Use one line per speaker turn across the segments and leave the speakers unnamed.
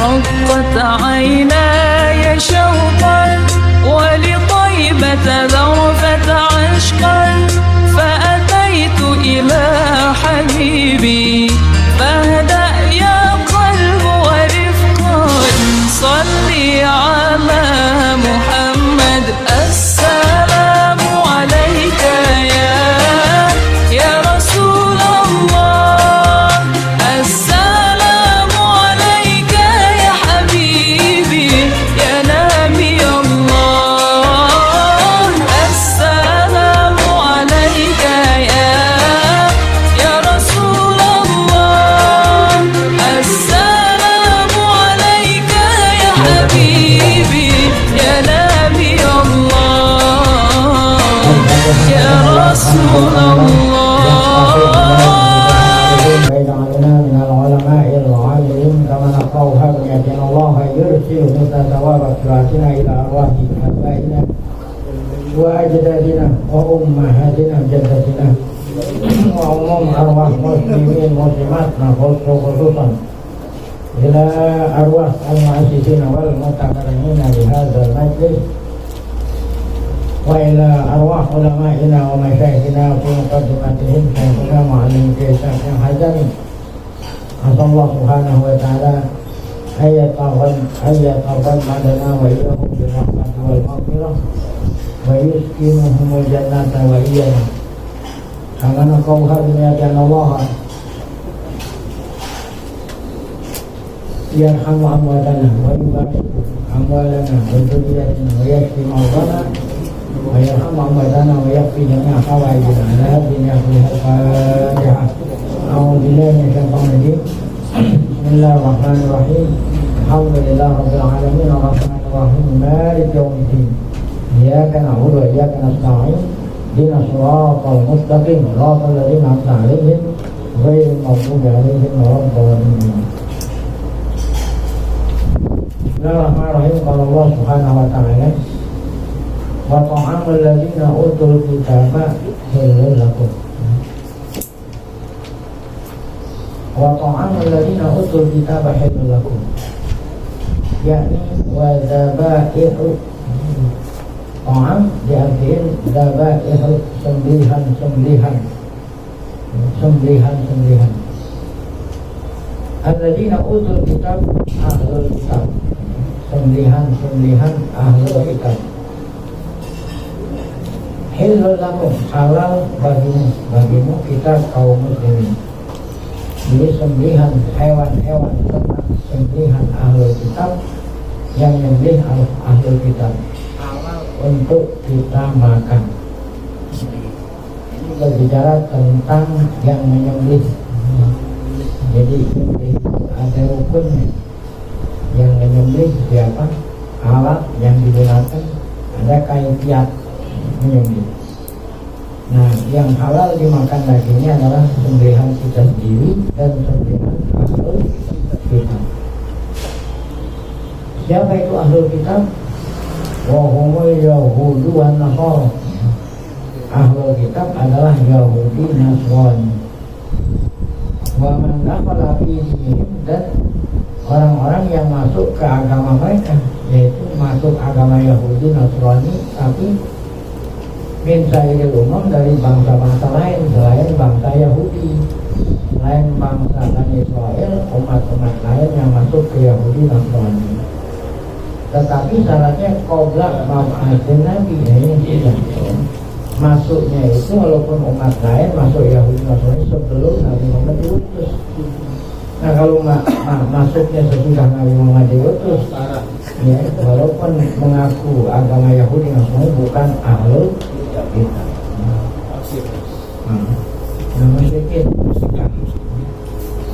رقت عيناي شوقا ولطيبة ذرفت عشقا فأتيت إلى حبيبي فاهدأ يا قلب ورفقا صلي على محمد السلام عليك يا رسول الله السلام عليك يا حبيبي يا نبي الله السلام عليك يا رسول الله السلام عليك يا حبيبي يا نبي الله يا رسول الله
ويجعلنا من العلماء العالمين كما نقرأها بأن الله يرسل مثل ثواب صلاتنا إلى أرواح آبائنا وأجدادنا وأمهاتنا جدتنا وعموم أرواح مسلمين مسلمات خصوصا إلى أرواح المؤسسين والمتكرمين بهذا المجلس وإلى أرواح علمائنا ومشايخنا في مقدمتهم شيخنا معلم الشيخ الحزمي أسأل الله سبحانه وتعالى أن يتغمدنا وإياهم بالرحمة والمغفرة ويسكنهم الجنة وإيانا كما نقولها بأن الله يرحم أمواتنا ويبارك أموالنا وذريتنا ويشفي مرضانا ويرحم أمواتنا ويكفي جميع حوائجنا على الدنيا كلها الفاتحة أعوذ بالله من الشيطان الرجيم بسم الله الرحمن الرحيم الحمد لله رب العالمين الرحمن الرحيم مالك يوم الدين إياك نعبد وإياك نستعين اهدنا الصراط المستقيم صراط الذين أنعمت عليهم غير المغضوب عليهم ولا الضالين. Bismillahirrahmanirrahim. Qala Allah Subhanahu wa ta'ala wa ta'amul ladzina utul kitaba halal lakum wa ta'amul ladzina utul kitaba halal lakum yakni wa dzabaihu ta'am diartikan dzabaihu sembelihan alladzina utul kitab ahlul kitab sembelihan ahlul kitab halal lakum halal bagimu kita kaum muslimin. Jadi sembelihan hewan-hewan ternak sembelihan ahlul kitab yang menyembelih ahlul kitab halal untuk kita makan. Ini berbicara tentang yang menyembelih. Jadi ada hukumnya. Yang menyembelih siapa? Alat yang digunakan, ada kaifiat menyembelih. Nah, yang halal dimakan dagingnya adalah sembelihan kita sendiri dan sembelihan ahlul kitab. Siapa itu ahlul kitab? Wa humul yahudu wan nasara. Ahlul kitab adalah Yahudi Nasrani. Wa man dakhala fihim, dan orang-orang yang masuk ke agama mereka, yaitu masuk agama Yahudi Nasrani tapi min sairil umum dari bangsa-bangsa lain selain bangsa Yahudi, selain bangsa Bani Israel, umat-umat lain yang masuk ke Yahudi Nasrani. Tetapi syaratnya qabla mab'atsin nabi, ini tidak. Masuknya itu walaupun umat lain masuk Yahudi Nasrani sebelum Nabi Muhammad diutus. Nah, kalau masuknya sesudah Nabi Muhammad diutus, ya, walaupun mengaku agama Yahudi Nasrani bukan ahlul kitab. Namun sedikit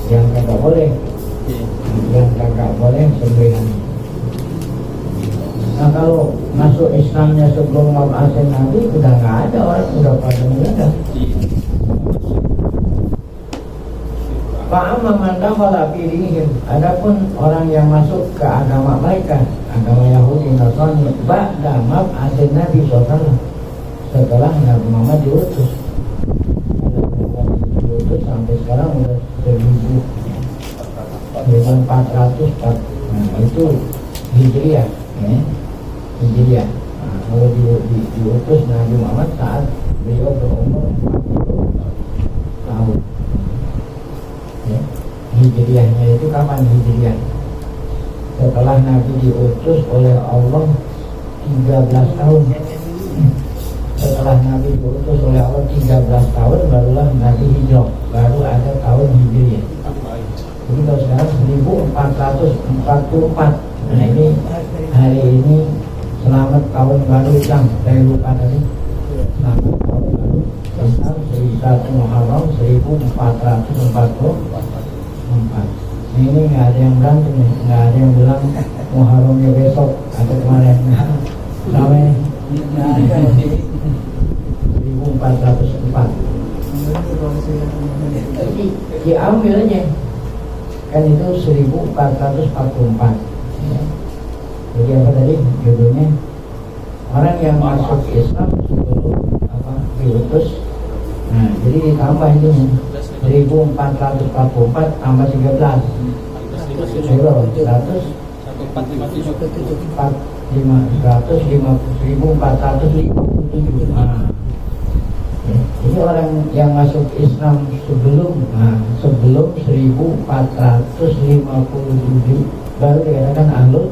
yang kagak boleh, sembelihan. Nah, kalau masuk Islamnya sebelum mab'atsin Nabi udah nggak ada, orang udah pada meninggal. Fa'amma man dakhala fi dinihim, adapun orang yang masuk ke agama mereka, agama Yahudi Nasrani, ba'da mab'atsin Nabi sallallahu, setelah Nabi Muhammad diutus. Sampai sekarang udah 1440 Nah, itu Hijriah, ya. Hijriah. Nah, kalau diutus Nabi Muhammad saat beliau berumur 40 tahun. Ya. Hijriahnya itu kapan Hijriah? Setelah Nabi diutus oleh Allah 13 tahun. Setelah Nabi diutus oleh Allah 13 tahun barulah Nabi hijrah, baru ada tahun Hijriah. Jadi kalau sekarang 1444. Nah ini hari ini selamat tahun baru Islam. Saya lupa tadi. Selamat tahun baru Islam 1 Muharram 1444. Ini nggak ada yang berantem nih, nggak ada yang bilang Muharramnya besok atau kemarin. Sama ini 1404. Jadi diambil aja. Kan itu 1444. Ya. Jadi apa tadi judulnya? Orang yang masuk Islam sebelum diutus. Nah, jadi ditambah itu 1444 tambah 13. 1457. Nah, ini orang yang masuk Islam sebelum 1457 baru dikatakan ahlul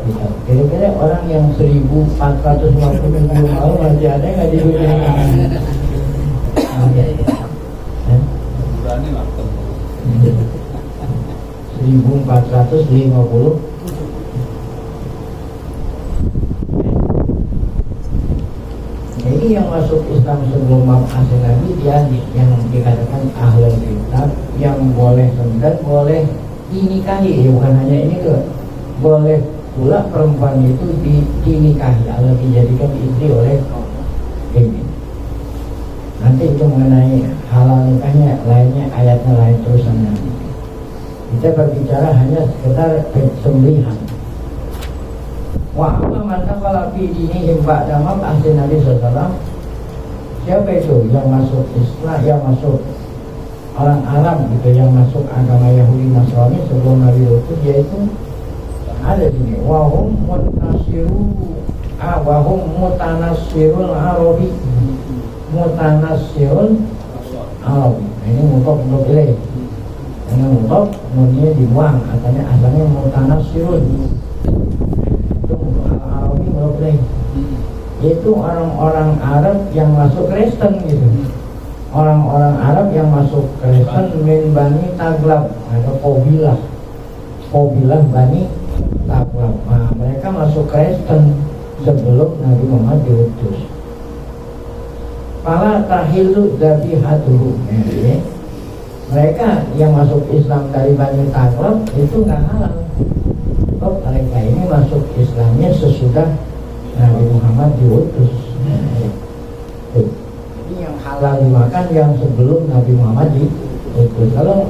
kitab. Kira-kira orang yang 1457 awal masih ada nggak di dunia ini?
Berani lah.
1450. Jadi yang masuk Islam sebelum asal Nabi dia yang dikatakan ahlul kitab, yang boleh dan boleh dinikahi. Ya, bukan hanya ini ke, boleh pula perempuan itu dinikahi atau dijadikan istri oleh ini. Nanti itu mengenai halal nikahnya lainnya, ayatnya lain terusannya. Kita berbicara hanya sekedar sembelihan. Wa man dakhala fi dinihim ba'da mab'atsin Nabi sallallahu alaihi wasallam. Siapa itu yang masuk Islam, yang masuk orang Arab gitu, yang masuk agama Yahudi Nasrani sebelum Nabi utus, yaitu ada di sini wahum mutanassirul Arabi. Mutanassirul Arabi. Ini mutok ilaih. Ini mutok nunnya dibuang, asalnya mutanassirul. Itu orang-orang Arab yang masuk Kristen gitu. Orang-orang Arab yang masuk Kristen min Bani Taglab atau Qabilah Bani Taglab. Nah, mereka masuk Kristen sebelum Nabi Muhammad diutus. Fala tahillu dzabihatuhu. Ya. Mereka yang masuk Islam dari Bani Taglab itu nggak halal. Mereka ini masuk Islamnya sesudah Nabi Muhammad diutus. Jadi yang halal dimakan yang sebelum Nabi Muhammad diutus. Kalau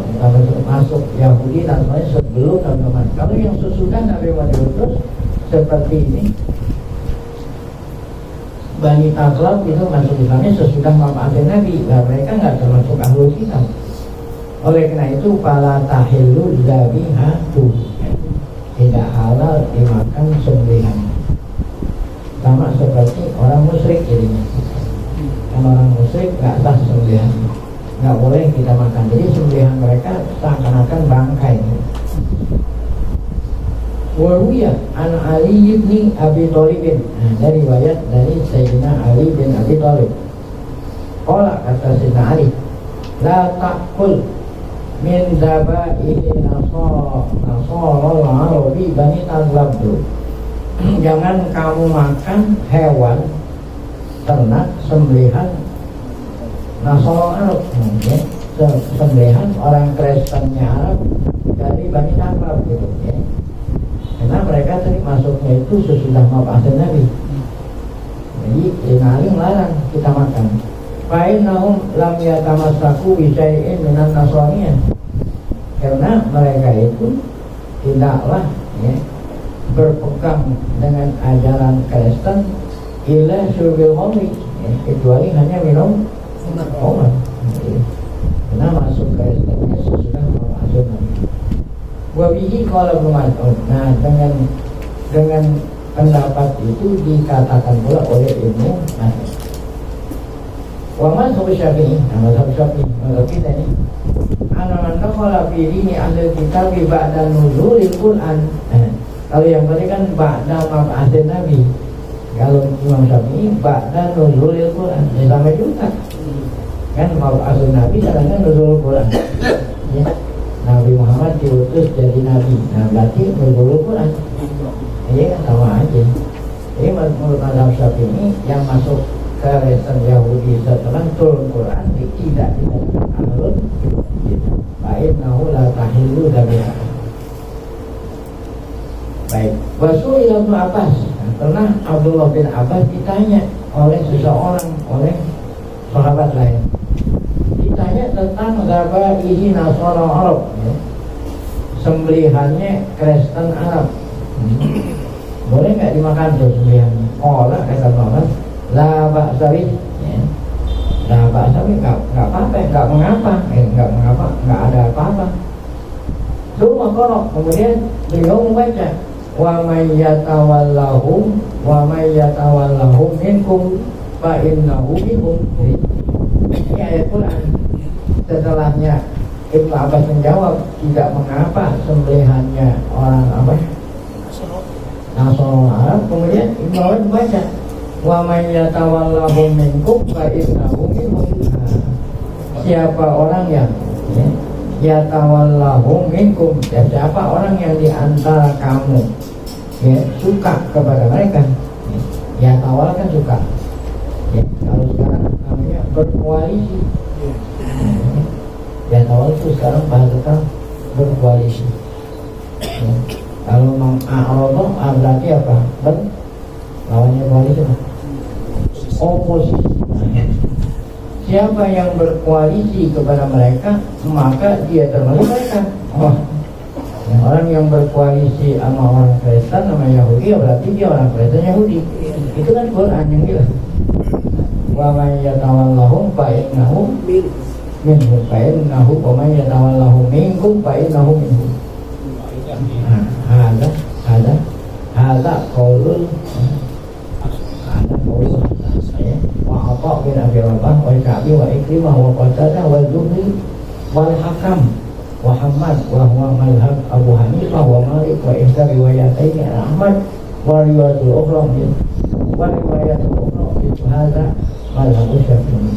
masuk Yahudi namanya sebelum Nabi Muhammad. Kalau yang sesudah Nabi Muhammad diutus seperti ini, Bani Taglab itu masuk Islamnya sesudah mab'atsin Nabi. Nah, mereka nggak termasuk ahlul kitab. Oleh karena itu fala tahillu dzabihatuhu. Tidak halal dimakan sembelihan. Sama seperti orang musyrik jadinya. Kalau orang musyrik nggak sah sembelihan, nggak boleh kita makan. Jadi sembelihan mereka seakan-akan bangkai. Waruya an Ali bin Abi Thalib. Dari riwayat dari Sayyidina Ali bin Abi Thalib. Qala kata Sayyidina Ali, la ta'kul min dabaihi nasarul Arabi Bani Taglab. Jangan kamu makan hewan ternak sembelihan Nasrani Arab, ya. Sembelihan orang Kristennya Arab dari Bani Taglab gitu, ya. Karena mereka tadi masuknya itu sesudah mab'atsin Nabi. Jadi Ali melarang kita makan. Fa'innahum lam yatamassaku bi syai'in minan nasraniyah. Karena mereka itu tidaklah, ya, berpegang dengan ajaran Kristen illa syurbil khamri, ya, kecuali hanya minum khamr. Karena masuk Kristennya sesudah mab'atsin Nabi. Wabihi qala Ibnu Mas'ud. Nah, dengan pendapat itu dikatakan pula oleh Ibnu Mas'ud. Wa mazhab Syafi'i, mazhab Syafi'i, mazhab kita ini. Ana man dakhala fi dini ahli kitab ba'da nuzulil Qur'an. Kalau yang tadi kan ba'da mab'atsin Nabi. Kalau Imam Syafi'i ba'da nuzulil Qur'an. Ya sama juga. Kan mab'atsin Nabi caranya nuzulul Qur'an. Ya. Nabi Muhammad diutus jadi Nabi. Nah berarti nuzulul Qur'an. Iya kan sama aja. Jadi menurut mazhab Syafi'i yang masuk ke Kristen Yahudi setelah turun Quran tidak dikatakan ahlul baik nahu la tahillu dabiha. Baik, Rasul Ibnu Abbas, pernah Abdullah bin Abbas ditanya oleh seseorang, oleh sahabat lain, ditanya tentang zabaihi Nasara Arab, ya. Sembelihannya Kristen Arab. Boleh nggak dimakan tuh sembelihannya? Oh lah, kata Muhammad, la ba'sari, ya. La ba'sari nggak apa-apa, nggak mengapa, nggak ada apa-apa. Cuma kalau kemudian beliau membaca wa may yatawallahum minkum fa innahu minhum. Ini ayat Quran. Setelahnya Ibnu Abbas menjawab tidak mengapa sembelihannya orang apa? Nasrani Arab. Kemudian Ibnu Abbas membaca wa may yatawallahum minkum fa innahu minhum. Siapa orang yang yatawallahum minkum, siapa orang yang diantara kamu suka kepada mereka, yatawal kan suka, kalau sekarang namanya berkoalisi, yatawal itu sekarang bahasa berkoalisi. Kalau ma'arodoh berarti apa? Lawannya koalisi, oposisi. Siapa yang berkoalisi kepada mereka, maka dia termasuk mereka. Orang yang berkoalisi sama orang Kristen, sama Yahudi, ya berarti dia orang Kristen Yahudi. Itu kan Quran yang bilang. Wa may yatawallahum fa innahu minhum, fa innahu wa may yatawallahum minkum fa innahu minhum. Ada qaulul wa Atha bin Abi Rabah wa Ka'bi wa Ikrimah wa Qatadah wa Zuhri wal Hakam wa Hamad wa huwa mazhab Abu Hanifah wa Malik wa ihda riwayataini Ahmad wa riwayatul ukhra itu hadza mazhab Syafi'i.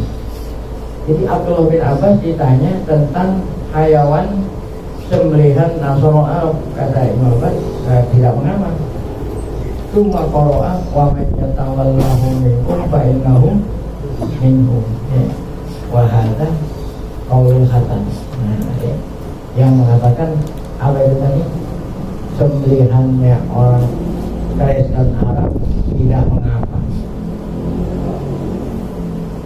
Jadi Abdullah bin Abbas ditanya tentang hayawan sembelihan Nasara Arab, kata Imam Abbas tidak mengapa. Cuma qara'a wa man yatawallahu minkum fa innahu minhum. Wa hadza qaulul Hasan. Yang mengatakan apa itu tadi? Sembelihannya orang Kristen Arab tidak mengapa.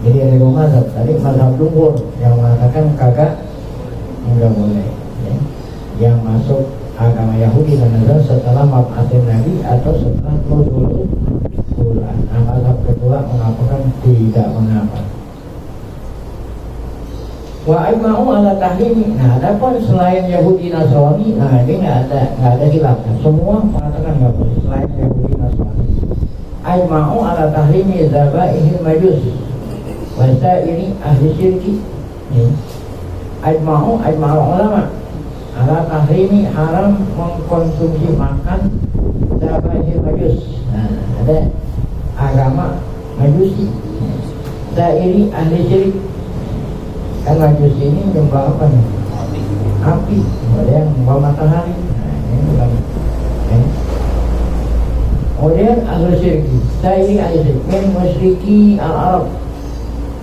Jadi ada dua mazhab. Tadi mazhab jumhur yang mengatakan kagak, enggak boleh. Yang masuk agama Yahudi dan Nasrani setelah mab'atsin Nabi atau setelah nuzulul Quran. Nah, mazhab kedua mengatakan tidak mengapa. Wa ajma'u ala tahrimi. Nah, adapun selain Yahudi Nasrani, nah ini enggak ada khilaf. Semua mengatakan enggak boleh selain Yahudi Nasrani. Ajma'u ala tahrimi zabaihil majus wa sa'iri ahli syirki. Ajma'u ulama ala tahrimi haram mengkonsumsi makan zabaihil majus. Nah, ada agama Majusi. Sa'iri ahli syirik. Kan Majusi ini nyembah apa nih? Api. Ada yang nyembah matahari. Nah, ini bukan. Kemudian ahli syirik. Sa'iri ahli syirik min musyriki al-Arab,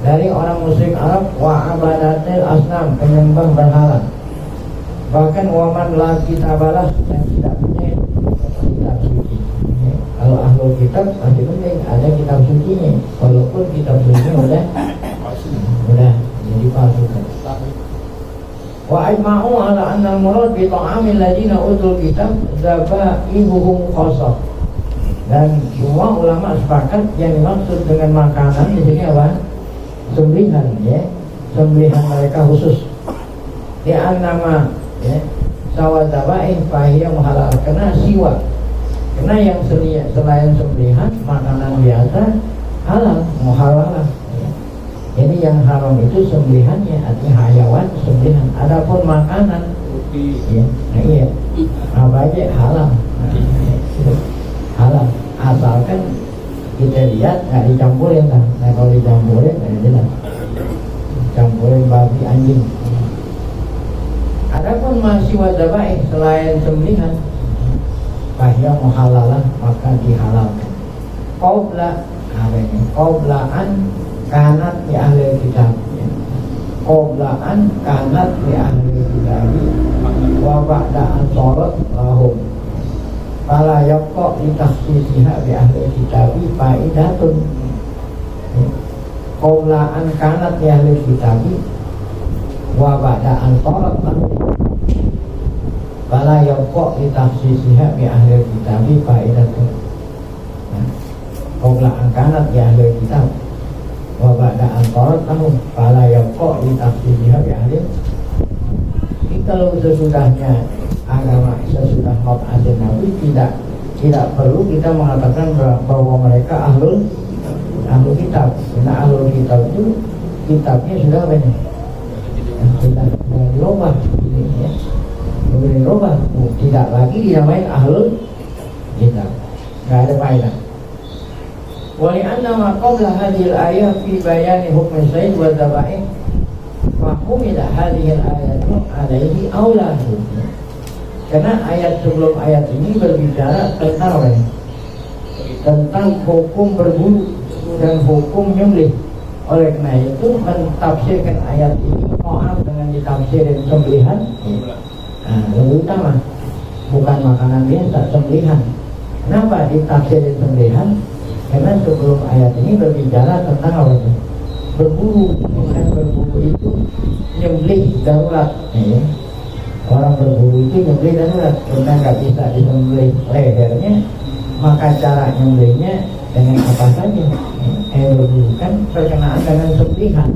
dari orang musyrik Arab, wa abadatil asnam, penyembah berhala. Bahkan waman la kitabalah, yang tidak punya kitab suci. Kalau ahlul kitab masih penting ada kitab sucinya, walaupun kitab sucinya udah jadi palsu. Wa ajma'u ala anna al-murad bi ta'amil ladina utul kitab zabaihuhum khasah. Dan semua ulama sepakat yang dimaksud dengan makanan di sini apa? Sembelihan, ya. Sembelihan mereka khusus. Di nama sawadaba'in fahiyah halal, kena siwa, kena yang selain sembelihan makanan biasa halal, muhalal. Jadi yang haram itu sembelihannya, artinya hayawan sembelihan. Adapun makanan, ya, nah iya, apa aja halal, halal. Asalkan kita lihat nggak dicampurin kan. Nah kalau dicampurin, jelas campurin babi anjing. Adapun masih wadabai selain sembelihan, bahaya muhalalah, maka dihalalkan. Qoblaan kanat di ahli kitab, qoblaan kanat di ahli kitab, wa ba'da'an sholat lahum fala yaqqa li takhsisiha bi ahli kitab faidatun. Qoblaan kanat di ahli kitab wa ba'da'an sholat lahum fala yaqqa li takhsisiha bi ahli kitab faidatun. Qoblaan kanat di ahli kitab wa ba'da'an sholat lahum fala yaqqa li takhsisiha bi ahli. Kalau sesudahnya agama, sesudah mab'ath Nabi, tidak perlu kita mengatakan bahwa mereka ahlu kitab. Karena ahlu kitab itu kitabnya sudah banyak, sudah dirubah, ya, dirubah, tidak lagi dinamain ahlu kitab, nggak ada faedah. Wali anna ma qabla hadhil ayat fi bayani hukmi sayd wa dhabaih wa humila hadhil ayatu alaihi aulahu. Karena ayat sebelum ayat ini berbicara tentang hukum berburu dan hukum nyembelih. Oleh karena itu mentafsirkan ayat ini ta'am dengan ditafsirin sembelihan, lebih utama, bukan makanan biasa, sembelihan. Kenapa ditafsirin sembelihan? Karena sebelum ayat ini berbicara tentang apa itu? Berburu. Bukan berburu itu nyembelih darurat, ya. Orang berburu itu nyembelih darurat, karena nggak bisa disembelih lehernya, maka cara nyembelihnya dengan apa saja. Berburu kan berkenaan dengan sembelihan.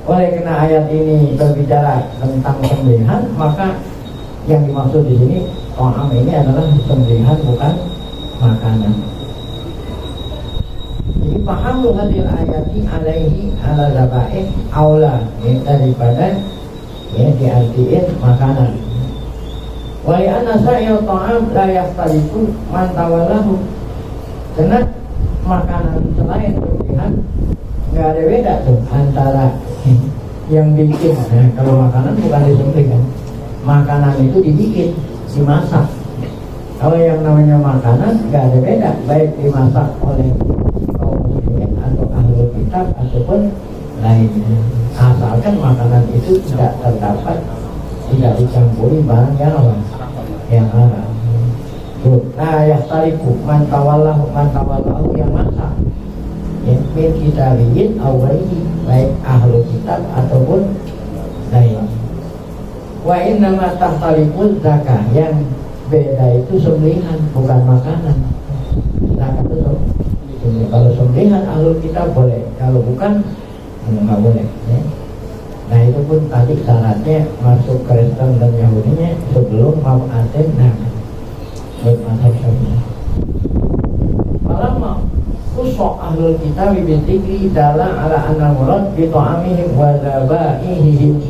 Oleh karena ayat ini berbicara tentang sembelihan, maka yang dimaksud di sini ta'am ini adalah sembelihan, bukan makanan. Jadi paham hadil ayati alaihi ala zabaih aula, daripada ya diartiin makanan. Wali anna sa'il ta'am la yahtalifu man tawallahu. Karena makanan selain sembelihan nggak ada beda tuh antara yang bikin. Nah, kalau makanan bukan disembelih kan, makanan itu dibikin, dimasak. Kalau yang namanya makanan nggak ada beda, baik dimasak oleh kaum muslimin atau ahli kitab ataupun lainnya, asalkan makanan itu tidak terdapat, tidak dicampuri barang yang haram. Nah, yahtalifu man tawallahu yang masak, ya, min kitabiyin aw ghairihi, baik ahli kitab ataupun lain. Wa innama tahtalifu zakah, yang beda itu sembelihan, bukan makanan. Zakat itu kalau sembelihan ahli kitab boleh, kalau bukan nggak boleh, ya. Nah itu pun tadi syaratnya masuk Kristen dan Yahudinya sebelum mab'ath Nabi. Mazhab Syafi'i. Malam usok ahlul kitab bintikri dalam ala anal murad bi ta'amihim wa zabaihim.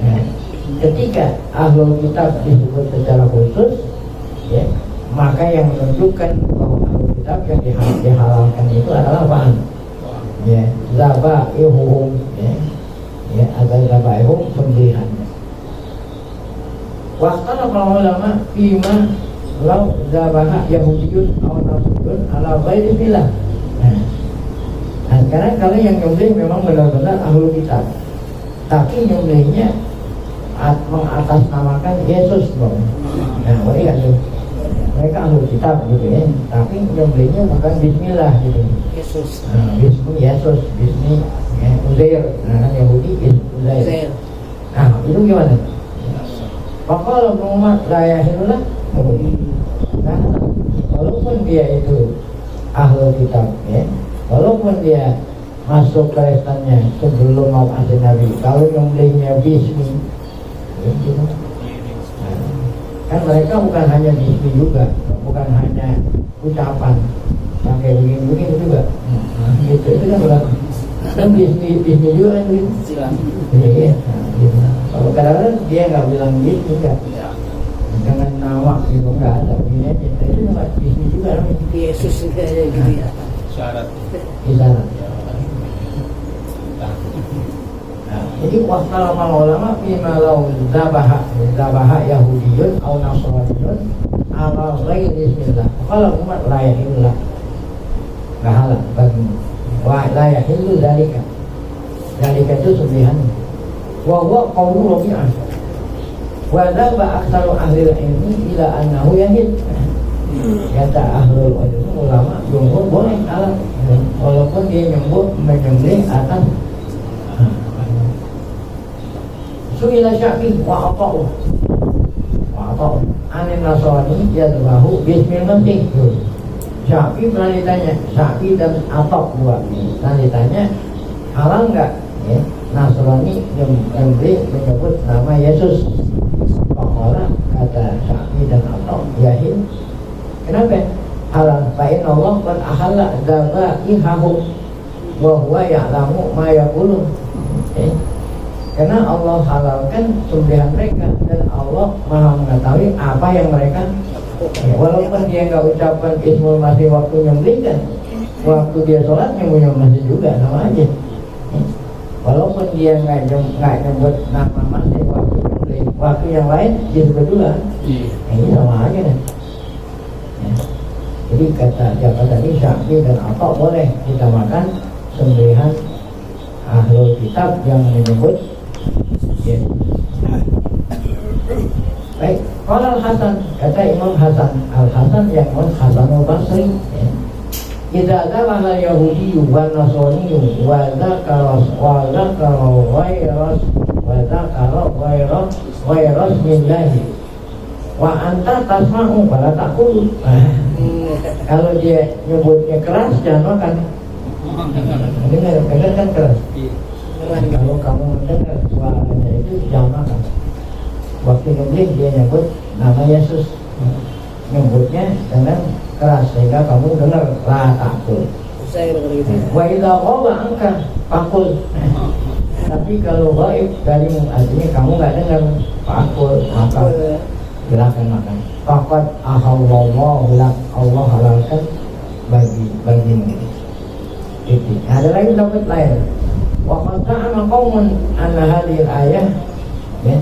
Ketika ahlul kitab disebut secara khusus, ya, maka yang menunjukkan bahwa ahlul kitab yang dihalalkan itu adalah apa? Ya, zabaihum, ya, ada zabaihum sembelihan. Waqtana para ulama fima law zabaha yahudiyun aw nasrun ala ghairi billah. Nah, sekarang kalau yang nyembelih memang benar-benar ahlul kitab, tapi nyembelihnya mengatasnamakan Yesus, bang. Nah, mereka tuh, mereka ahlul kitab gitu ya, tapi nyembelihnya bukan Bismillah gitu. Yesus. Bismi Yesus, Bismi ya, Uzair. Nah, Yahudi Uzair. Nah, itu gimana? Pakal Muhammad la yahilullah. Nah, walaupun dia itu ahlul kitab, ya, walaupun dia masuk Kristennya sebelum mab'ath Nabi, kalau nyembelihnya Bismi, ya, gitu. Nah, kan mereka bukan hanya bismi juga, bukan hanya ucapan pakai begini-begini juga. Nah, gitu itu kan berarti kan bismi juga kan gitu. Iya, nah, gitu. Kalau kadang-kadang dia nggak bilang bismi enggak, dengan nama gitu nggak ada begini aja. Itu nggak bismi juga namanya.
Yesus aja gitu ya.
Syarat.
Isyarat. Nah, jadi waktu ulama bimalau zabaha Yahudiyun atau Nasraniyun ala ghairi bismillah. Kalau umat layak inilah nggak halal bagi layak itu dalika itu sembelihan. Wa huwa qawlu Rabi'ah. Wa dzaba aktsaru ahli ilmi ila annahu yahid. Kata ahlul ilmi ulama jumhur boleh halal walaupun dia menyembelih atas suila Syafi'i wa ata'u anin Nasrani yadbahu bismil masih. Syafi'i pernah ditanya, Syafi'i dan Atok dua pernah ditanya halal enggak ya Nasrani menyebut nama Yesus. Orang kata Syafi'i dan Atok yahid. Kenapa? Halal fa'in Allah qad ahalla dzabaihahu wa huwa ya'lamu ma yaqulun. Karena Allah halalkan sembelihan mereka dan Allah Maha mengetahui apa yang mereka walaupun dia nggak ucapkan ismul masih waktu nyembelihkan, waktu dia sholat nyembelih masih juga sama aja. Walaupun dia nggak nyebut nama masih waktu nyembelih, waktu yang lain dia sebetulnya ini sama aja kan. Jadi kata tadi Syafi'i dan apa boleh kita makan sembelihan ahlul kitab yang menyebut ya. Baik, kalau Hasan kata Imam Hasan Al-Hasan yang Hasanul Basri ya. Idza dzabala Yahudi wa Nasrani wa dzakara ghairas millahi wa anta tasma'u fala taqul. Kalau dia nyebutnya keras jangan makan. Dengar kan keras. Kalau kamu mendengar suaranya itu jangan makan. Waktu nyembelih dia nyebut nama Yesus, nyebutnya dengan keras sehingga kamu dengar la taqul. Wa idza qaba angka faqul. Tapi kalau gaib darimu artinya kamu nggak dengar faqul maka silakan makan. Faqad ahallallahu lak, Allah halalkan bagimu. Itu. Ada lagi dapat lain. Wa qad ta'ama qaumun anna hadhihi al-ayah ya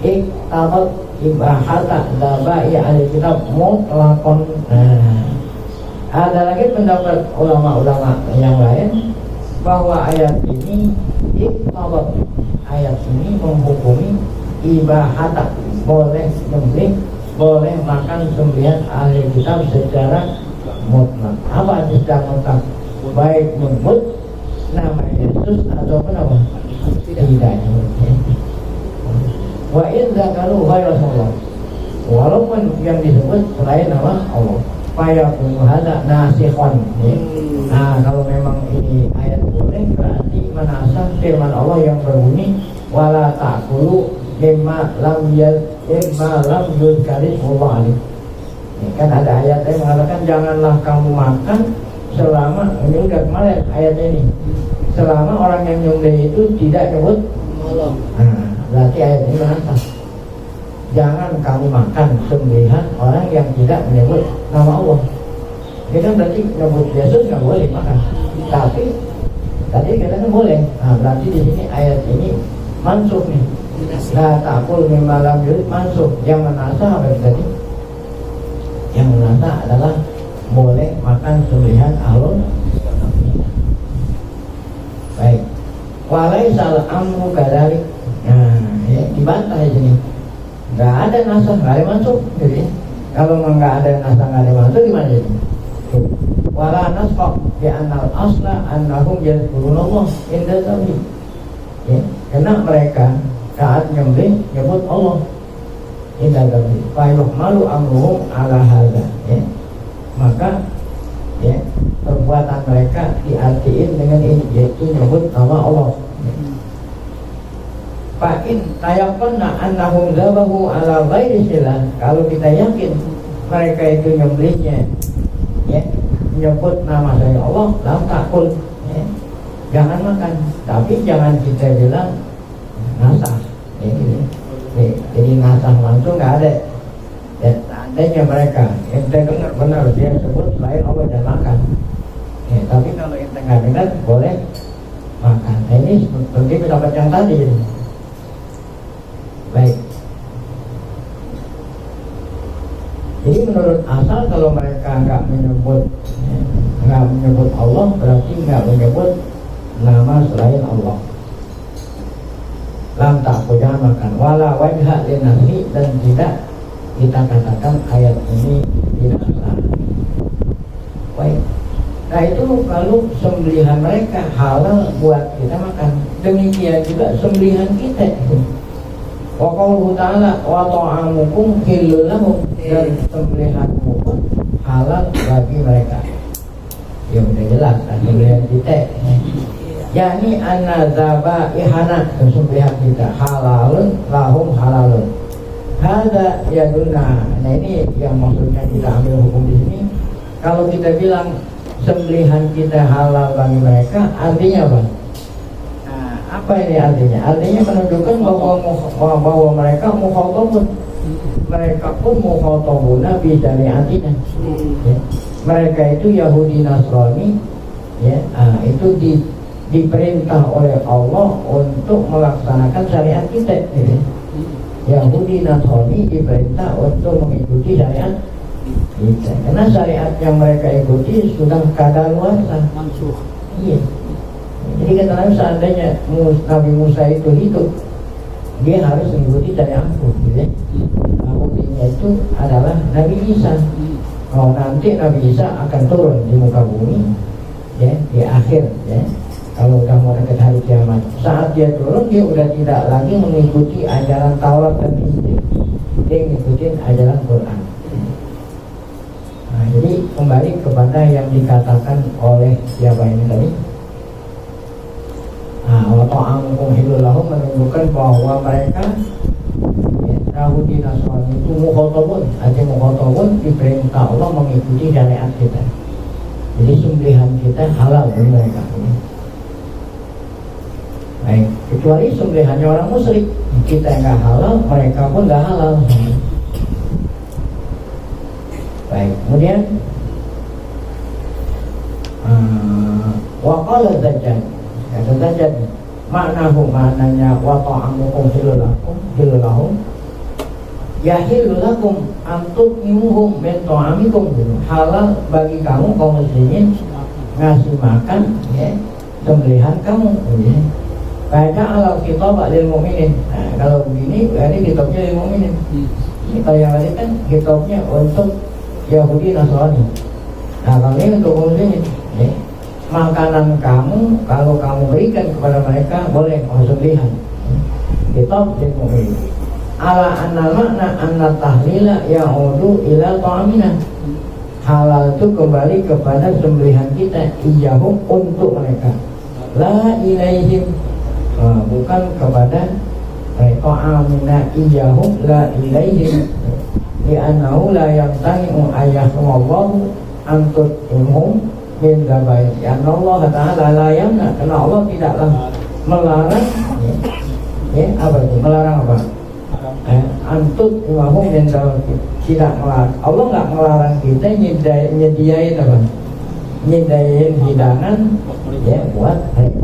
iktabat ibahata dabai al-kitab mutlaqan. Ada lagi pendapat ulama-ulama yang lain bahwa ayat ini iktabat, ayat ini menghukumi ibahata, boleh nyembelih, boleh makan sembelihan ahli kitab secara mutlak. Apa secara mutlak? Baik menyebut nama Yesus ataupun apa? Tidak. Wa in dzakaru ghairas Allah. Walaupun yang disebut selain nama Allah. Fayakun hada nasikhon. Nah, kalau memang ini ayat boleh berarti menasah firman Allah yang berbunyi wala ta'kulu mimma lam yuzkaris Allah. Kan ada ayat yang mengatakan janganlah kamu makan selama, ini udah kemarin ayat ini, selama orang yang nyembelih itu tidak nyebut Allah. Nah, berarti ayat ini menantang. Jangan kamu makan sembelihan orang yang tidak menyebut nama Allah. Ini kan berarti nyebut Yesus nggak boleh makan. Tapi tadi katanya boleh. Nah, berarti di sini ayat ini mansukh nih. La ta'kul mimma lam yuzkar mansukh. Yang menasah apa tadi? Yang menasah adalah boleh makan sembelihan ahlul. Baik. Walaisal amru kadzalik. Nah, ya, dibantah di sini. Enggak ada nasah, enggak ada masuk. Jadi kalau enggak ada nasah, enggak ada masuk gimana jadi? Wala nasqa bi anal asla annahum yadhkurunallah inda dzabih. Ya, karena mereka saat nyembelih nyebut Allah inda dzabih. Fa yuhmalu amruhum ala hadza. Ya. Maka ya perbuatan mereka diartiin dengan ini, yaitu menyebut nama Allah. Fa'in tayakonna annahum zabahu ala ghairi silah. Kalau kita yakin mereka itu nyembelihnya ya, menyebut nama saya Allah, lam takul ya, jangan makan. Tapi jangan kita bilang ngasah ya, gitu. Jadi ngasah langsung nggak ada. Dan seandainya mereka ente dengar benar dia sebut selain Allah jangan makan ya, tapi kalau ente nggak dengar boleh makan. Nah, ini seperti pendapat yang tadi. Baik. Jadi menurut asal kalau mereka nggak menyebut Allah berarti nggak menyebut nama selain Allah. Lam takul jangan makan. Wala wajha linasi, dan tidak kita katakan ayat ini tidak sah. Baik. Nah itu kalau sembelihan mereka halal buat kita makan, demikian juga sembelihan kita. Wa qauluhu ta'ala wa ta'amukum hillul lahum, dan sembelihanmu pun halal bagi mereka. Ya udah jelas kan sembelihan kita. Yani anna zabaihana, sembelihan kita halalun lahum halalun. Hada ya guna. Nah ini yang maksudnya kita ambil hukum di sini. Kalau kita bilang sembelihan kita halal bagi mereka, artinya apa? Nah, apa ini artinya? Artinya menunjukkan bahwa mereka mukhatabun. Mereka pun mukhatabuna bi syariatina. Ya. Mereka itu Yahudi Nasrani, ya, itu diperintah oleh Allah untuk melaksanakan syariat kita. Ya. Yahudi Nasrani diperintah untuk mengikuti syariat kita, karena syariat yang mereka ikuti sudah kadaluarsa. Iya. Jadi kata Nabi, seandainya Nabi Musa itu hidup, dia harus mengikuti syariat aku, gitu ya. Buktinya itu adalah Nabi Isa. Kalau nanti Nabi Isa akan turun di muka bumi, ya, di akhir, ya. Kalau udah mau dekat hari kiamat, saat dia turun dia udah tidak lagi mengikuti ajaran Taurat dan Injil, dia mengikuti ajaran Quran. Nah, jadi kembali kepada yang dikatakan oleh siapa ini tadi. Wa ta'amukum hillul lahum menunjukkan bahwa mereka Yahudi Nasrani itu mukhatabun, diperintah Allah mengikuti syariat kita. Jadi sembelihan kita halal bagi mereka. Baik, kecuali sembelihannya orang musyrik, kita nggak halal, mereka pun nggak halal. Baik, kemudian waqala Zajjaj, kata Zajjaj, maknanya wa ta'amukum hillul lahum, yahillu lakum antut'imuhum min ta'amikum, halal bagi kamu kaum muslimin ngasih makan ya sembelihan kamu ya. Baca alat kitab lil mu'minin. Nah, kalau begini berarti kitabnya lil mu'minin. Kita yang lain kan kitabnya untuk Yahudi Nasrani. Nah, kalau ini untuk muslimin ya. Makanan kamu kalau kamu berikan kepada mereka boleh sembelihan. Kitab lil mu'minin. Ala annal makna anna tahlila ya'udu ila ta'amina. Halal itu kembali kepada sembelihan kita iyahum untuk mereka. La ilaihim, bukan kepada mereka. Amina iyahum la ilaihim li'annahu la yamtani'u ayyahumullahu antut umum min dabai. Karena Allah Ta'ala la yamna, karena Allah tidaklah melarang ya, apa itu? Melarang apa? Antut umum min dabai. Tidak melarang. Allah nggak melarang kita nyediain apa? Nyediain hidangan ya buat mereka.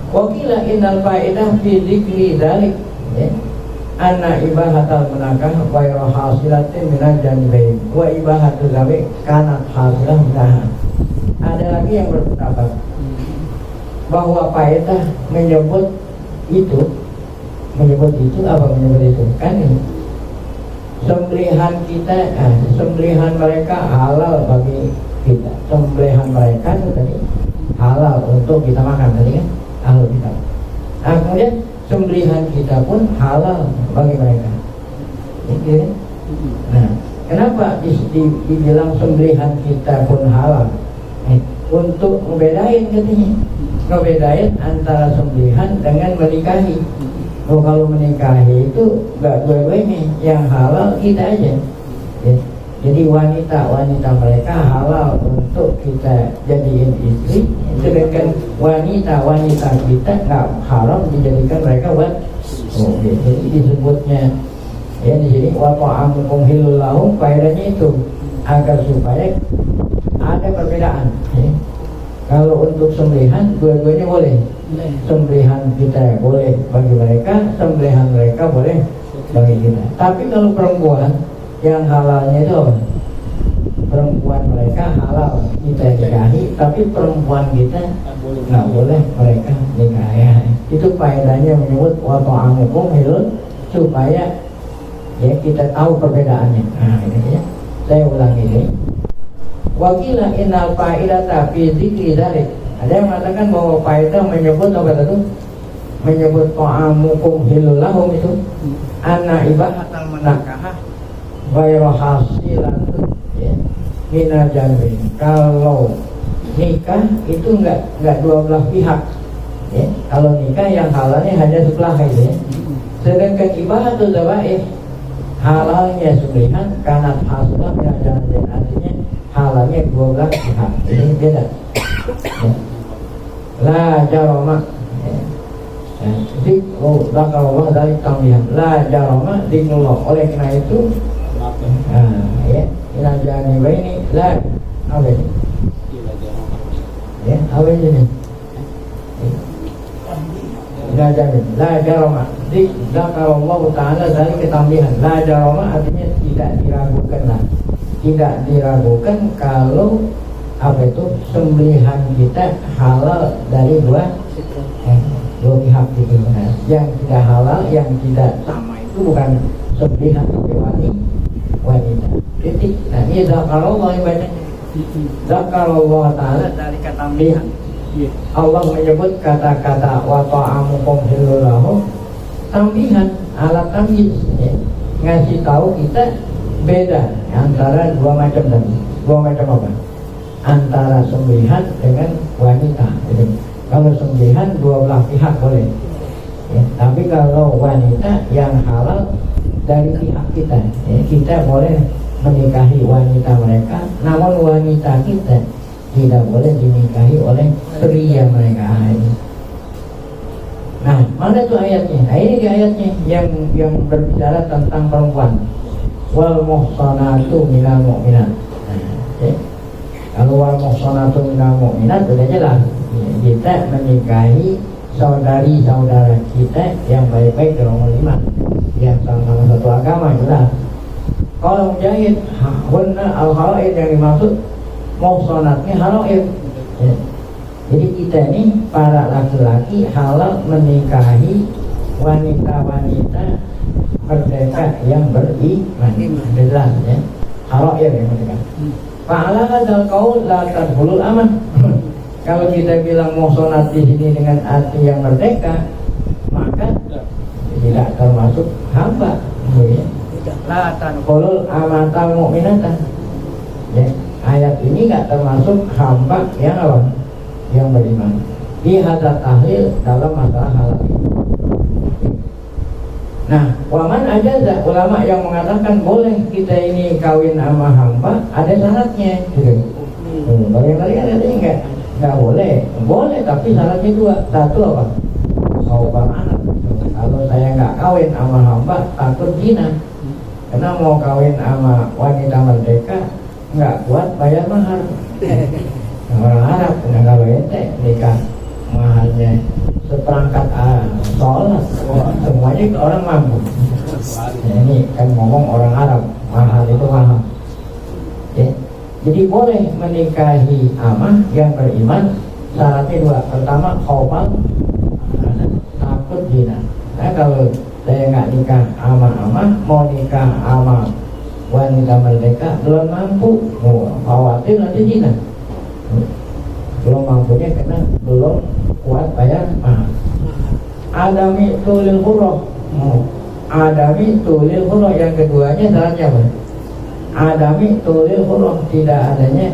Wakila innal faedah fi dzikri dzalik ya. Anna ibahatal menakah wa hasilatin minal janbain wa ibahatul zawi kanat hasilah minah. Ada lagi yang berpendapat bahwa faedah menyebut itu apa menyebut itu kan ini sembelihan kita, sembelihan mereka halal bagi kita, sembelihan mereka itu tadi halal untuk kita makan tadi kan, halal kita. Nah kemudian sembelihan kita pun halal bagi mereka. Gitu. Nah kenapa dibilang sembelihan kita pun halal? untuk ngebedain katanya, ngebedain antara sembelihan dengan menikahi. Oh, kalau menikahi itu nggak dua-duanya, yang halal kita aja. Ya. Jadi wanita mereka halal untuk kita jadiin istri, sedangkan wanita kita nggak halal dijadikan mereka buat. Oh, jadi disebutnya ya di sini wa ta'amukum hilul lahum, faedahnya itu agar supaya ada perbedaan. Ya. Kalau untuk sembelihan dua-duanya boleh. Sembelihan kita boleh bagi mereka, sembelihan mereka boleh bagi kita. Tapi kalau perempuan yang halalnya itu perempuan mereka halal kita nikahi, tapi perempuan kita nggak boleh mereka nikahi. Itu faedahnya menyebut wa ta'amukum hilul, supaya ya kita tahu perbedaannya. Nah ini ya, saya ulang ini. Wakilah innal faidata fi dzikri dzalik. Ada yang mengatakan bahwa faedah menyebut apa itu? Menyebut ta'amukum hilul lahum itu anna ibahatal menakahah ghairu hasilan ya mina jambin. Kalau nikah itu enggak dua belah pihak ya. Kalau nikah yang halalnya hanya sebelah itu ya. Sedangkan ibahatul zawaih halalnya sembelihan karena hasilan mina jambin, artinya halalnya dua belah pihak. Ini beda ya. La jaroma Dikru Allah dari tamlihan la jaroma dikrullah. Oleh karena itu ya ila janiba ini la apa ini ya apa ini la jaroma dikru Allah ta'ala dari ketamlihan. La jaroma artinya tidak diragukan lah, tidak diragukan kalau apa itu sembelihan kita halal dari dua pihak itu. Nah, yang tidak halal, yang tidak sama itu bukan sembelihan tapi wanita. Titik. Nah ini zakarullah ibadahnya. Zakarullah ta'ala dari kata tamlihan. Allah menyebut kata-kata wa ta'amukum hilul lahum tamlihan, alat tamyiz ya. Ngasih tahu kita beda antara dua macam tadi. Dua macam apa? Antara sembelihan dengan wanita. Jadi, kalau sembelihan dua belah pihak boleh ya, tapi kalau wanita yang halal dari pihak kita ya, kita boleh menikahi wanita mereka, namun wanita kita tidak boleh dinikahi oleh pria mereka. Nah, mana tuh ayatnya? Nah, ini di ayatnya yang berbicara tentang perempuan. Wal muhsanatu minal mu'minat. Ya. Kalau wal muhsanatu minal mu'minat sudah jelas ya, kita menikahi saudari-saudara kita yang baik-baik dalam iman, yang sama-sama satu agama jelas. Kalau mujahid hunna al-halaid yang dimaksud muhsanatnya halaid ya. Jadi kita ini para laki-laki halal menikahi wanita-wanita merdeka yang beriman jelas ya. Halaid yang merdeka. Fa'ala hadzal qaul la tadkhulul aman. Kalau kita bilang muhsanat di sini dengan arti yang merdeka, maka tidak termasuk hamba. Ya. La tadkhulul amatal mu'minatan. Ya, ayat ini enggak termasuk hamba yang apa? Yang beriman. Di hadzal tahlil dalam masalah halal. Nah, waman ajaza, ulama yang mengatakan boleh kita ini kawin sama hamba, ada syaratnya. Kalau yang tadi kan katanya enggak boleh, boleh tapi syaratnya dua. Satu apa? Mau anak. Kalau saya nggak kawin sama hamba, takut zina. Karena mau kawin sama wanita merdeka nggak kuat bayar mahar. Orang Arab nggak ente nikah mahalnya seperangkat sholat, semuanya ke orang mampu. Ya, ini kan ngomong orang Arab, mahal itu mahal. Ya. Jadi boleh menikahi amah yang beriman, syaratnya dua. Pertama, khawfal, takut zina. Nah kalau saya nggak nikah sama amah, mau nikah sama wanita merdeka, belum mampu, khawatir nanti zina. Belum mampunya karena belum kuat bayar mahal. Adami tulil hurrah. Adami tulil hurrah, yang keduanya syaratnya apa? Adami tulil hurrah, tidak adanya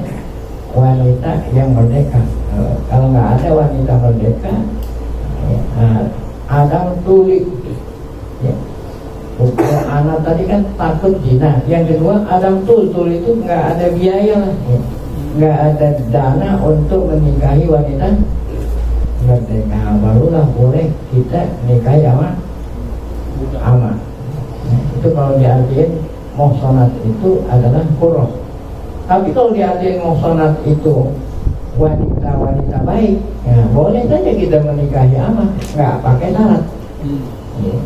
wanita yang merdeka. Kalau nggak ada wanita merdeka, Adam tuli. Ya. Anak tadi kan takut zina. Yang kedua, Adam tul itu nggak ada biaya lah, ya. Nggak ada dana untuk menikahi wanita merdeka. Barulah boleh kita nikahi sama ama. Itu kalau diartikan muhsanat itu adalah qurrah. Tapi kalau diartikan muhsanat itu wanita-wanita baik, ya boleh saja kita menikahi ama, nggak pakai syarat. Ya.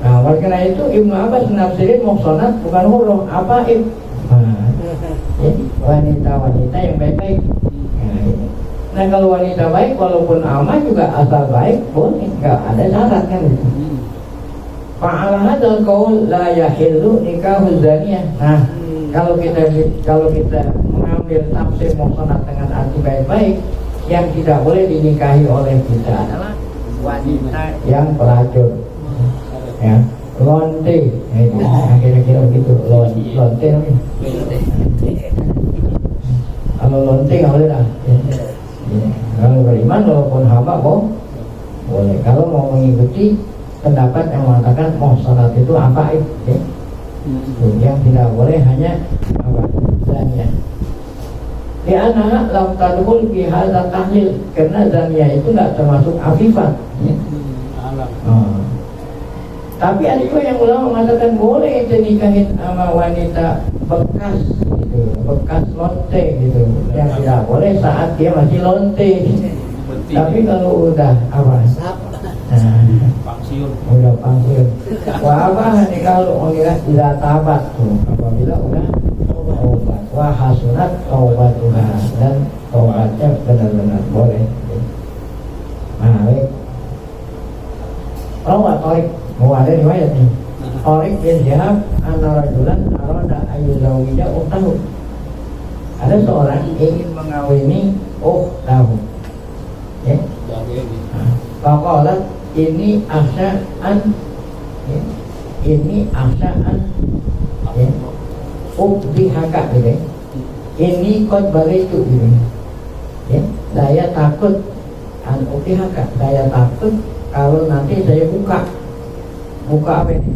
Nah, oleh karena itu Ibnu Abbas menafsirin muhsanat bukan huruf, apa jadi wanita-wanita yang baik-baik. Nah, kalau wanita baik walaupun ama juga asal baik boleh, nggak ada syarat kan itu. Fa'ala hadzal qaul la yahillu nikahuz zaniyah. Nah, kalau kita mengambil tafsir muhsanat dengan arti baik-baik, yang tidak boleh dinikahi oleh kita adalah wanita yang pelacur. Ya, lonte, kira-kira begitu, lonte namanya. Kalau lonte nggak boleh dah. Ya. Kalau beriman walaupun hamba boleh. Kalau mau mengikuti pendapat yang mengatakan muhsanat itu apa ya? Yang tidak boleh hanya apa zaniyah. Di anak lam tadkhul fi hadzal tahlil, karena zaniyah itu tidak termasuk afifat. Ya. Tapi ada juga yang ulama mengatakan boleh itu nikahin sama wanita bekas gitu, bekas lonte gitu. Yang tidak boleh saat dia masih lonte. Tapi kalau udah apa? Udah pensiun. Wah apa nih kalau udah tidak tabat tuh? Apabila udah taubat, wah hasunat taubatuha, dan taubatnya benar-benar boleh. Nah, baik. Tarik. Mau ada riwayat nih. Tariq bin Syihab anna rajulan arada ayyuzawija ukhtahu. Ada seorang ingin mengawini ukhtahu. Ya. Faqalat ini asya'an. Ya. Ini asya'an. Ya. Ubdihaka gitu. Ini qad balitu gitu. Ya. Saya takut an ubdihaka. Saya takut kalau nanti saya buka apa ini?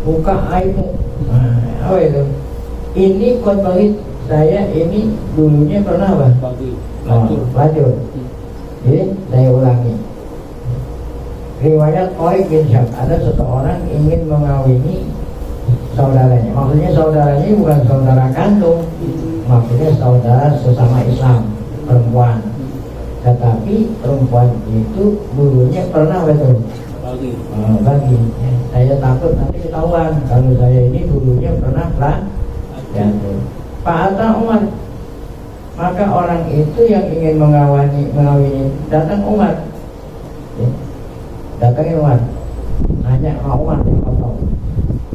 Buka aibmu. Nah, apa itu? Ini kot balik saya ini dulunya pernah apa? Pelacur. Jadi saya ulangi. Riwayat Tariq bin Syihab, ada seseorang ingin mengawini saudaranya. Maksudnya saudaranya bukan saudara kandung, maksudnya saudara sesama Islam, perempuan. Tetapi perempuan itu dulunya pernah betul bagi. Saya takut nanti ketahuan kalau saya ini dulunya pernah Pak Atta Umar. Maka orang itu yang ingin mengawini datang Umar. Ya. Datangin Umar, nanya sama Umar,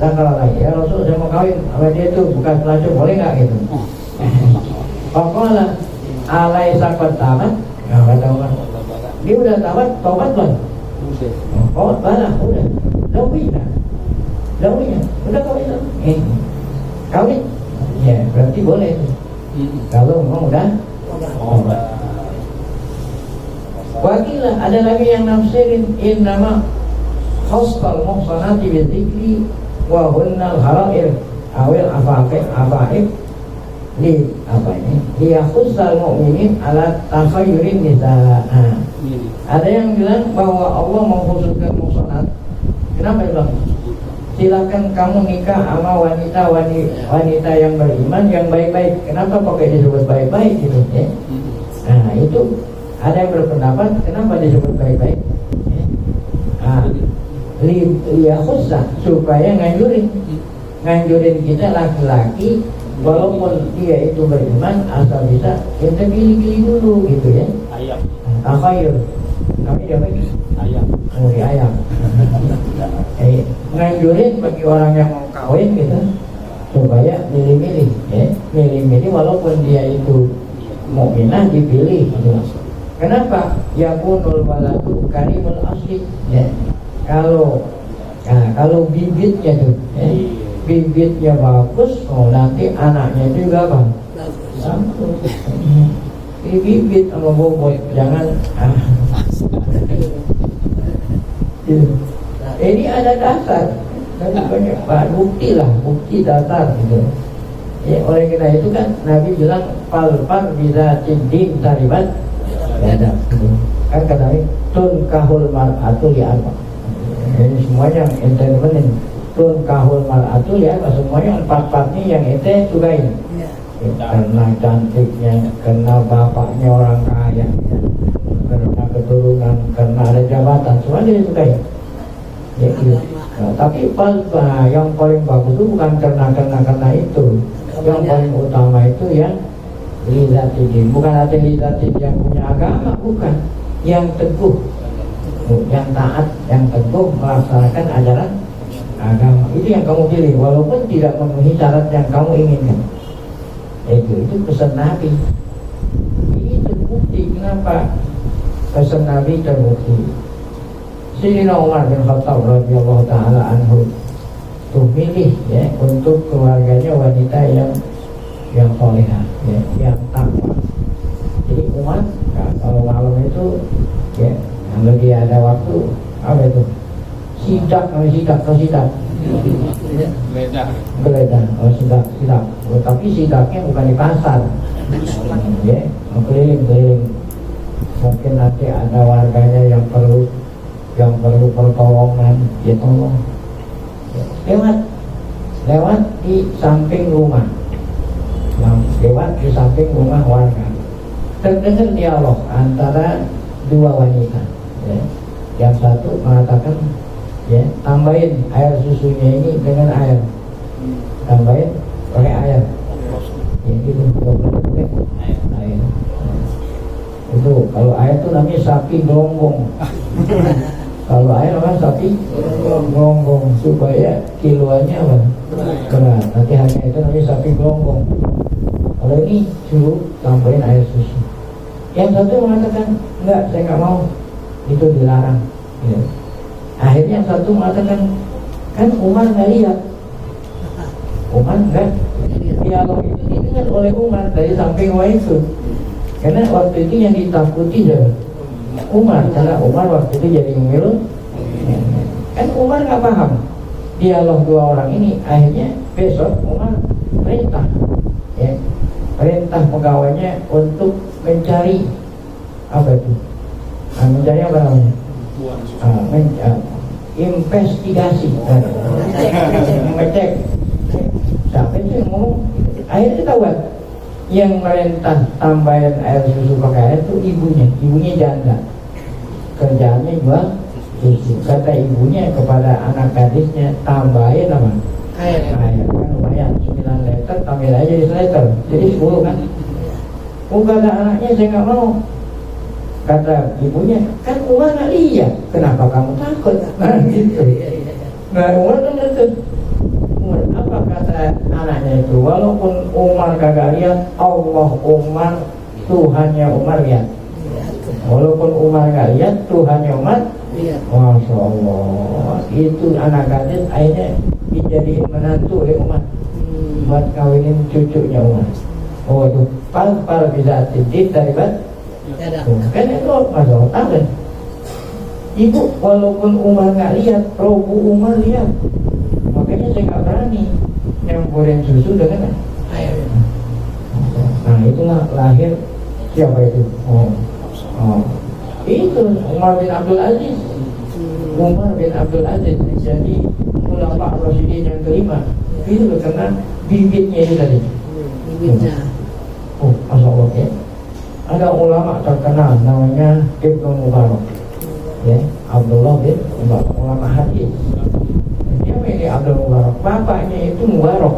dan kalau lagi ya Rasul saya mau kawin sama dia itu bukan pelacur, boleh nggak gitu? Pokoknya alai sakot tamat, nggak kata Umar. Dia udah tamat, tobat belum? Oh, balah, udah. Lawina, udah kawin. Kawin, ya berarti boleh. Kalau memang udah. Wakilah ada lagi yang nafsirin innama khastal muhsanati bizikri wa hunnal harair awil afaib li apa ini dia khususal mu'minin ala takhayurin nisa. Ada yang bilang bahwa Allah mengkhususkan muhsanat. Kenapa dia bilang? Silakan kamu nikah sama wanita yang beriman yang baik-baik. Kenapa pakai disebut baik-baik gitu ya? Nah itu ada yang berpendapat kenapa disebut baik-baik? Liya khususah supaya nganjurin kita laki-laki walaupun dia itu beriman asal bisa kita pilih-pilih dulu gitu ya.
Ayam.
Takhayur. Kami dia bagi
Ayam.
ayam. Nganjurin bagi orang yang mau kawin gitu supaya milih-milih ya. Milih-milih walaupun dia itu mukminah dipilih gitu. Kenapa? Yakunul waladu karimul asli ya. Kalau bibitnya tuh ya, bibitnya bagus, nanti anaknya juga Sangkut. Ini bibit sama bobot, jangan ini ada dasar. Tapi banyak bukti lah, bukti dasar gitu. Ya, oleh karena itu kan Nabi bilang palpar bisa cindim taribat ada kan katanya tun kahul mar'atul ya apa. Ini semuanya yang entertainment tun kahul mar'atul ya apa, semuanya empat-empatnya yang ente sukai. Karena cantiknya, karena bapaknya orang kaya, karena keturunan, karena ada jabatan, semua dia sukai. Ya, gitu. Nah, tapi yang paling bagus itu bukan karena itu. Yang paling utama itu yang lidzatidin, bukan arti lidzatidin yang punya agama, bukan, yang teguh, yang taat, yang teguh melaksanakan ajaran agama. Itu yang kamu pilih, walaupun tidak memenuhi syarat yang kamu inginkan. Itu pesan Nabi. Ini terbukti. Kenapa pesan Nabi terbukti? Sayyidina Umar bin Khattab radhiyallahu taala anhu tuh milih ya untuk keluarganya wanita yang salihah, ya, yang takwa. Jadi Umar kalau malam itu ya kalau dia ada waktu apa itu sidak. Geledah, sidak. Tapi sidaknya bukan di pasar, ya, keliling. Mungkin nanti ada warganya yang perlu pertolongan, ya tolong. Lewat di samping rumah, warga. Terdengar dialog antara dua wanita. Ya. Yang satu mengatakan, ya, tambahin air susunya ini dengan air, tambahin pakai air. Ya, itu air. Itu kalau air itu namanya sapi gelonggong. Kalau air apa sapi gelonggong supaya kiloannya apa berat. Nanti harga itu namanya sapi gelonggong. Kalau ini suruh tambahin air susu. Yang satu mengatakan enggak, saya nggak mau, itu dilarang. Ya. Akhirnya yang satu mengatakan kan Umar nggak lihat, Umar nggak dialog itu didengar oleh Umar dari samping itu. Karena waktu itu yang ditakuti Umar, karena Umar waktu itu jadi pemilu. Kan Umar nggak paham dialog dua orang ini. Akhirnya besok Umar perintah, ya, perintah pegawainya untuk mencari apa itu? Mencari apa namanya? Investigasi, mengecek. Sampai itu ngomong. Akhirnya ketahuan yang merintah tambahan air susu pakai air itu ibunya janda, kerjaannya jual susu. Kata ibunya kepada anak gadisnya, tambahin apa? Air kan lumayan, 9 liter tambahin aja jadi 1 liter, jadi 10 kan. Kata anaknya, saya nggak mau. Kata ibunya, kan Umar nggak lihat, kenapa kamu takut? Nah gitu. Nah Umar kan itu. Apa kata anaknya itu? Walaupun Umar kagak lihat, Allah Umar, Tuhannya Umar lihat. Walaupun Umar nggak lihat, Tuhannya Umar lihat. Masya Allah. Itu anak gadis akhirnya dijadiin menantu oleh Umar buat kawinin cucunya Umar. Oh itu pal bisa tidit dari bat. Kan itu masalah tangan. Ibu walaupun Umar nggak lihat, Prabu Umar lihat. Makanya saya nggak berani nyampurin susu dengan air. Nah itulah lahir siapa itu? Itu Umar bin Abdul Aziz. Umar bin Abdul Aziz jadi ulama Rasyidin yang kelima. Itu karena bibitnya itu tadi. Bibitnya. Oh, masya Allah ya. Ada ulama terkenal namanya Ibnu Mubarak. Ya, Abdullah bin Mubarak, ulama hadis. Ini Abdul Mubarak, bapaknya itu Mubarak.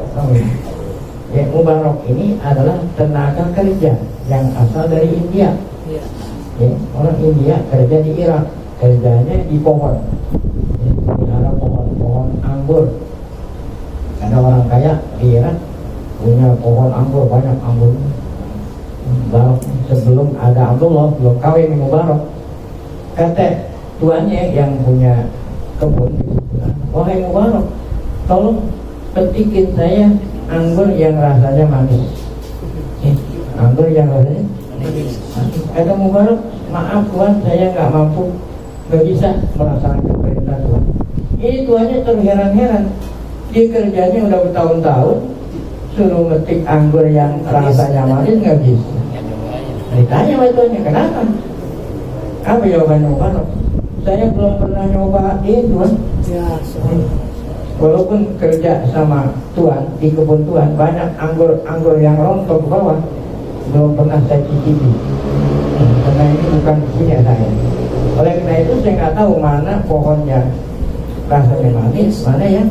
Ya, Mubarak ini adalah tenaga kerja yang asal dari India. Ya, orang India kerja di Irak, kerjanya di pohon. Ya, melihara pohon anggur. Ada orang kaya di Irak punya pohon anggur, banyak anggur. Mubarak sebelum ada Abdullah belum kawin Mubarak. Kata tuannya yang punya kebun, wahai Mubarak, tolong petikin saya anggur yang rasanya manis. Anggur yang lainnya. Kata Mubarak, maaf Tuhan, saya nggak mampu, nggak bisa melaksanakan perintah Tuhan. Ini Tuhannya terheran-heran. Dia kerjanya udah bertahun-tahun, suruh ngetik anggur yang rasanya manis nggak bisa. Ditanya sama Tuhannya, kenapa? Apa jawabannya Mubarak? Saya belum pernah nyobain Tuhan.
Ya,
Walaupun kerja sama Tuhan di kebun Tuhan, banyak anggur yang rontok ke bawah, belum pernah saya cicipi. Karena ini bukan punya saya. Oleh karena itu saya nggak tahu mana pohonnya rasanya manis, mana yang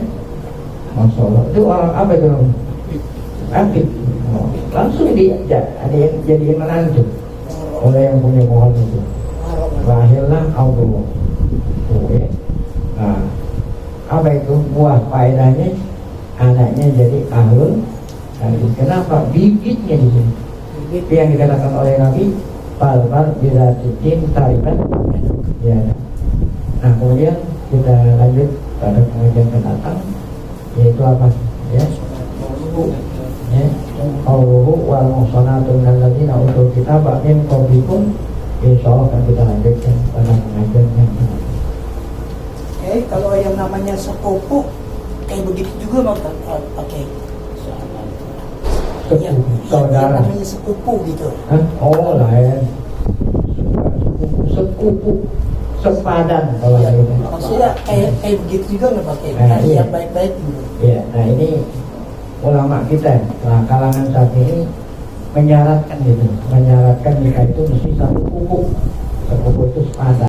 Masya Allah. Itu orang apa itu? Apit. Langsung ada yang jadi menantu oleh yang punya pohon itu. Lahirlah Allah. Ya. Nah, apa itu buah faedahnya? Anaknya jadi ahlul hadis. Kenapa? Bibitnya di sini. Itu yang dikatakan oleh Nabi, "Falbar bila cincin taribat." Ya. Nah, kemudian kita lanjut pada pengajian mendatang, yaitu apa? Ya. Ya. Qauluhu wal muhsanatun alladzina utul kitaba min qablikum. Insyaallah akan kita lanjutkan pada pengajian yang mendatang.
Kalau yang namanya sepupu kayak begitu juga mau pakai
Saudara.
Yang namanya sepupu gitu.
Hah? Oh lain. Sepupu, sepadan kalau gitu.
Maksudnya kayak begitu juga nggak pakai
Iya.
yang baik-baik gitu.
Ya, nah ini ulama kita, nah kalangan saat ini menyarankan gitu, menyarankan nikah itu mesti satu kuku, sepupu itu sepadan.